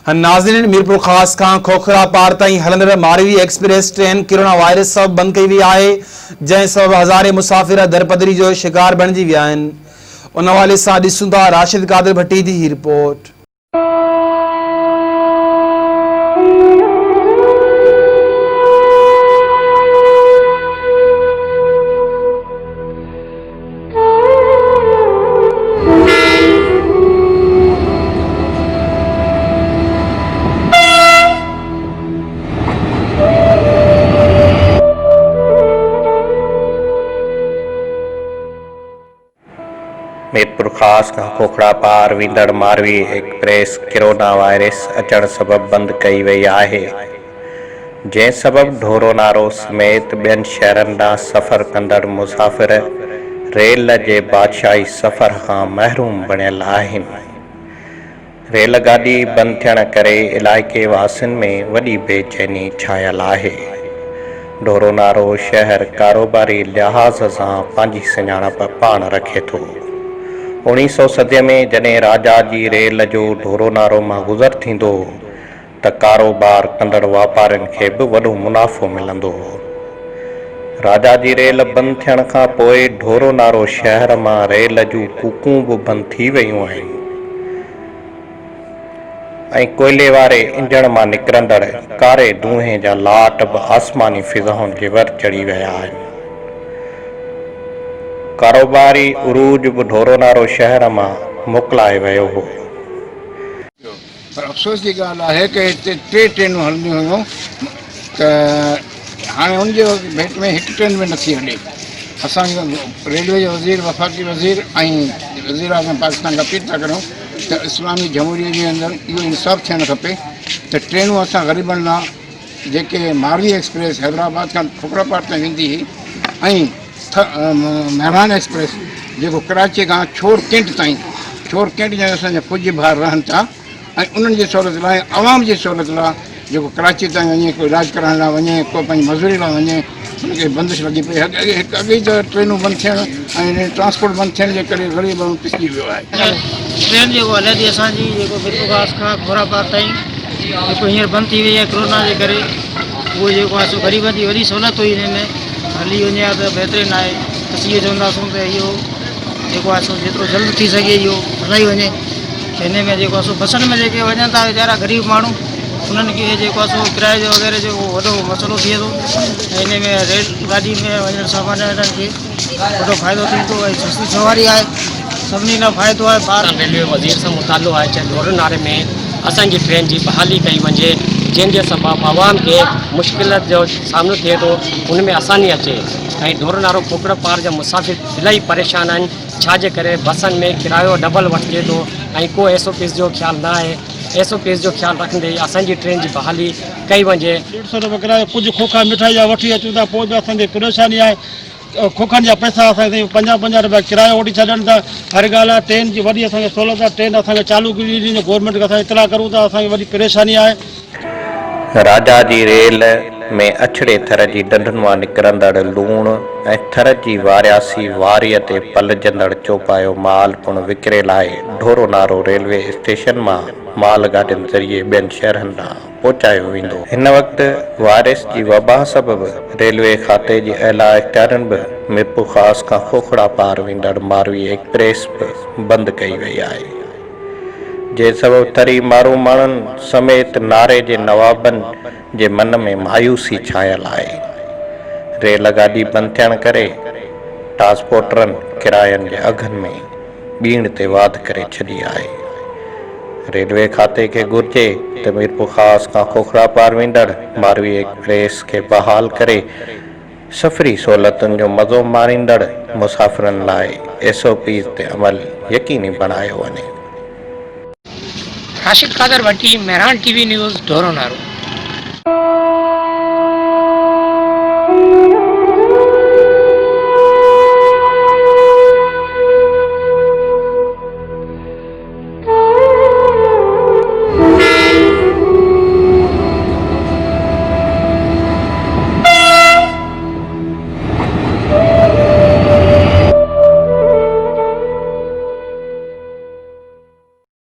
नाज़रीन, मीरपुर ख़ास खां खोखरा पार ताईं हलंदड़ मारवी एक्सप्रेस ट्रेन कोरोना वायरस सबबि बंदि कई वई आहे, जंहिं सबबि हज़ारे मुसाफ़िर दरपदरी जो शिकार बणिजी विया आहिनि। उन हवाले सां ॾिसूं था राशिद कादिर भट्टी जी रिपोर्ट। मीरपुर ख़ास खां खोखरा पार वेंदड़ मारवी एक्सप्रेस कोरोना वायरस अचण सबबि बंदि कई वई आहे, जंहिं सबबि ढोरो नारो समेत ॿियनि शहरनि ॾांहुं सफ़र कंदड़ मुसाफ़िर रेल जे बादशाही सफ़र खां महरूम बणियल आहिनि। रेल गाॾी बंदि थियण करे इलाइक़े वासियुनि में वॾी बेचैनी छायल आहे। ढोरो नारो शहर कारोबारी लिहाज़ सां पंहिंजी सुञाणप पाण रखे थो। 1900 सदीअ में जॾहिं राजा जी रेल जो ढोरो नारो मां गुज़र थींदो त कारोबार कंदड़ वापारियुनि खे बि वॾो मुनाफ़ो मिलंदो हो। राजा जी रेल बंदि थियण खां पोइ ढोरो नारो शहर मां रेल जूं कूकूं बि बंदि थी वयूं आहिनि ऐं कोयले वारे इंजण मां निकिरंदड़ कारे धुएं जा लाट बि आसमानी फिज़ाउनि जे वर चढ़ी विया आहिनि। कारोबारी उरूज बि ढोरो नारो शहर मां मोकिलाए वियो हो। पर अफ़सोस जी ॻाल्हि आहे कि हिते 3 ट्रेनूं हलंदियूं हुयूं त हाणे उनजे भेट में हिकु ट्रेन में नथी हले। असांजो रेलवे जो वज़ीर, वफ़ाक़ी वज़ीर ऐं वज़ीर आज़म पाकिस्तान खां अपील था करूं त इस्लामी जमहूरिया जे अंदरि इहो इंसाफ़ थियणु खपे त ट्रेनूं असां ग़रीबनि लाइ जेके मारवी एक्सप्रेस हैदराबाद खां खोखरा पार ताईं वेंदी हुई ऐं मेहमान एक्सप्रेस जेको कराची खां छोड़ कैंट ताईं, छोड़ कैंट जा असांजा कुझु भार रहनि था ऐं उन्हनि जी सहूलियत लाइ, आवाम जी सहूलियत लाइ जेको कराची ताईं वञे, को इलाजु कराइण लाइ वञे, को पंहिंजी मज़ूरी लाइ वञे, उनखे बंदिश लॻी पई। अॻे त ट्रेनूं बंदि थियण ऐं ट्रांसपोर्ट बंदि थियण जे करे ग़रीब पिसिजी वियो आहे। ट्रेन जेको हले थी असांजी जेको मीरपुर ख़ास खां खोखरा पार ताईं जेको हींअर बंदि थी वई आहे कोरोना जे करे, उहो जेको आहे सो ग़रीबनि जी वॾी सहूलियत हुई हिन में हली वञे हा त बहितरीनु आहे। असीं इहो चवंदासीं त इहो जेको आहे सो जेतिरो जल्द थी सघे इहो हलाई वञे। हिन में जेको आहे सो बसनि में जेके वञनि था वीचारा ग़रीब माण्हू, उन्हनि खे जेको आहे सो किराए जो वग़ैरह जो वॾो मसइलो थिए थो ऐं हिन में रेल गाॾी में वञण सां वारनि खे वॾो फ़ाइदो थींदो ऐं सस्ती सवारी आहे, सभिनी लाइ फ़ाइदो आहे। ॿार रेलवे वज़ीर सां मुतालो आहे चाहे ढोरो नारे में असांजी ट्रेन जी बहाली कई वञे, जंहिंजे सबबु आवाम खे मुश्किलात जो सामनो थिए थो, उन में आसानी अचे। ऐं ढोरो नारो खोखरा पार जा मुसाफ़िर इलाही परेशान आहिनि, छाजे करे बसनि में किरायो डबल वठिजे थो ऐं को SOPs जो ख़्यालु न आहे। SOPs जो ख़्यालु रखंदे असांजी ट्रेन जी बहाली कई वञे। 150 रुपया किरायो, कुझु खोखा मिठाई जा वठी अचूं था, पोइ बि असांखे परेशानी आहे। खोखनि जा पैसा असांखे 50-50 रुपया किरायो वठी छॾनि था। हर ॻाल्हि आहे ट्रेन जी वॾी असांखे सहूलियत आहे, ट्रेन असांखे चालू करी ॾींदी, गवर्नमेंट खे असां इतला करूं था, असांखे वॾी परेशानी आहे। राजा जी रेल में अछड़े थर जी ॾंडुनि मां निकिरंदड़ लूणु ऐं थर जी वारियासी वारीअ ते पलजंदड़ चौपायो माल पिणु विकिरे लाइ ढोरो नारो रेलवे स्टेशन मां माल गाॾियुनि ज़रिए ॿियनि शहरनि ॾांहुं पहुचायो वेंदो। हिन वक़्तु वायरस जी वबा सबबि रेलवे खाते जे अला इख़्तियारनि बि मीरपुर ख़ास खां खोखरा पार वेंदड़ मारवी एक्सप्रेस बि बंदि कई वई आहे, जे सबबि तरी मारू माण्हुनि समेत नारे जे नवाबनि जे मन में मायूसी छायल आहे। रेल गाॾी बंदि थियण करे ट्रांसपोर्टरनि किरायनि जे अघनि में ॿीण ते वाध करे छॾी आहे। रेलवे खाते खे घुर्जे त मीरपुर ख़ास खां खोखरा पार वेंदड़ मारवी एक्सप्रेस खे बहाल करे सफ़री सहूलियतुनि जो मज़ो माणींदड़ मुसाफ़िरनि लाइ SOPs ते अमल यकीनी बणायो वञे। राशिद कादिर भट्टी, मेहरान TV न्यूज़, ढोरो नारो।